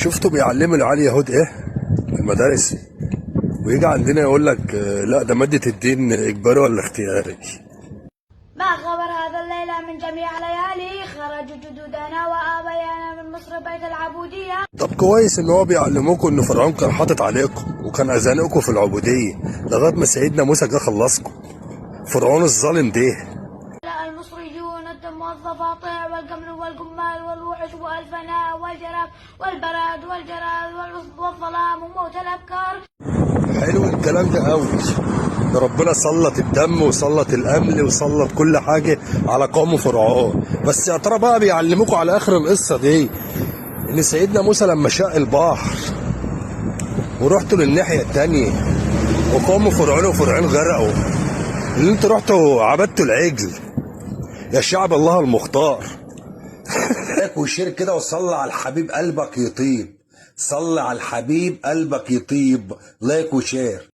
شفتوا بيعلموا العيال يهود ايه في المدارس، ويجي عندنا يقول لك لا ده مادة الدين اجباري ولا اختياري. ما خبر هذا الليلة من جميع ليالي خرج جدودنا وآبائنا من مصر بيت العبودية. طب كويس ان هو بيعلموكم ان فرعون كان حاطط عليكم وكان اذانكم في العبودية لغاية ما سيدنا موسى جه خلصكم. فرعون الظالم ده. المصريون الدم والضفادع والقمل والقمال والوحش والفناء والجرف والبراد والجراد والعصب والظلام وموت الأبكار. حلو الكلام ده قوي. ده ربنا سلط الدم وسلط الامل وسلط كل حاجه على قوم فرعون، بس يا ترى بقى بيعلموكوا على اخر القصه دي ان سيدنا موسى لما شق البحر ورحتوا للناحيه التانيه وقوم فرعون وفرعون غرقوا، اللي انتوا رحتوا عبدتوا العجل يا شعب الله المختار. لايك وشير كده وصلي على الحبيب قلبك يطيب، صلي على الحبيب قلبك يطيب، لايك وشير.